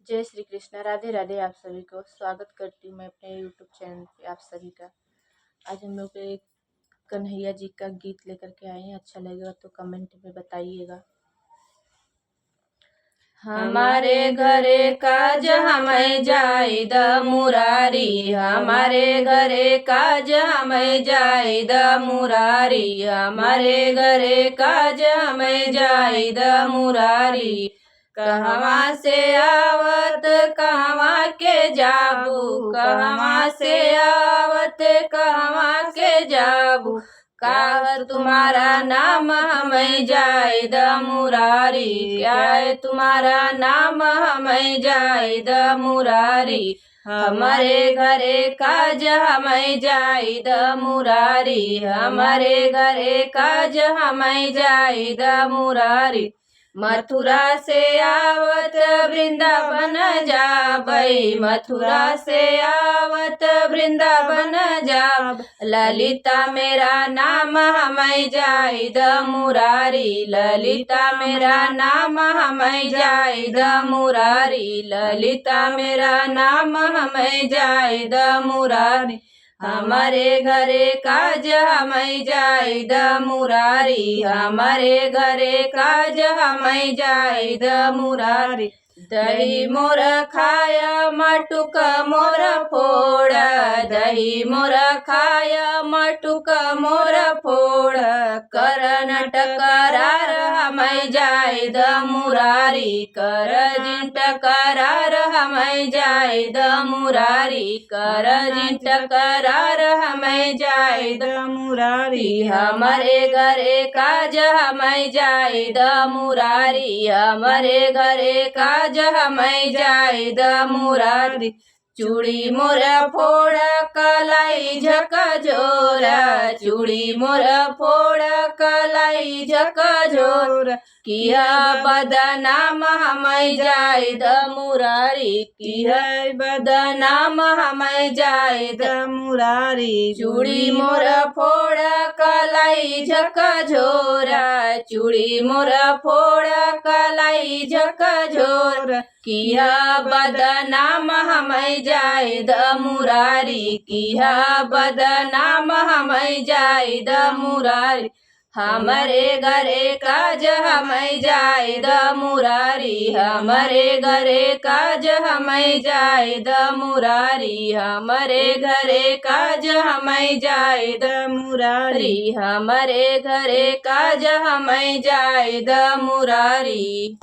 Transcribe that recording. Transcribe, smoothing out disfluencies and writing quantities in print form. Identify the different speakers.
Speaker 1: जय श्री कृष्णा। राधे राधे। आप सभी को स्वागत करती हूँ मैं अपने यूट्यूब चैनल पे आप सभी का। आज हम लोग एक कन्हैया जी का गीत लेकर के आए हैं। अच्छा लगेगा तो कमेंट में बताइएगा। हमारे घरे काज हमें जाइद मुरारी, हमारे घरे काज हमें जाइद मुरारी, हमारे घरे काज हमें जाइद मुरारी। कहवा से आवत कहवा के जाबू, कहवा से आवत कहवा के जाबू। का तुम्हारा नाम हमें जाइद मुरारी, क्या है तुम्हारा नाम हमें जाइद मुरारी। हमारे घरे काज हमें जाइद मुरारी, हमारे घरे काज हमें जाइद मुरारी। मथुरा से आवत वृंदावन जाबई, मथुरा से आवत वृंदावन जाब। ललिता मेरा नाम हमें जाइद मुरारी, ललिता मेरा नाम हमें जाइद मुरारी, ललिता मेरा नाम हमें जाइद मुरारी। हमारे घरे काज हमें जाइद मुरारी, हमारे घरे काज हमें जाइद मुरारी। दही मोर खाया मटुक मोर फोड़, दही मोर खाया मटुक मोर फोड़। करन टकरार हमें जाइद मुरारी, कर जिन टकरार हमें जाइद मुरारी, कर जिन टकरार हमें जाइद मुरारी। हमारे घरे काज हमें जाइद मुरारी, हमारे घरे काज हमें जाइद मुरारी। चूड़ी मोर फोड़ कलाई झक झोर, चूड़ी मोर फोड़ कलाई झक झोर। किया बदनाम हमें जाइद मुरारी, किया बदनाम हमें जाइद मुरारी। चूड़ी मोर फोड़ कलाई झक झोर, चूड़ी मोर फोड़ कलाई झक झोर। किया बदनाम हमें जाइद मुरारी, किया बदनाम हमें जाइद मुरारी। हमारे घरे काज हमें जाइद मुरारी, हमारे घरे काज हमें जाइद मुरारी, हमारे घरे काज हमें जाइद मुरारी, हमारे घरे काज हमें जाइद मुरारी।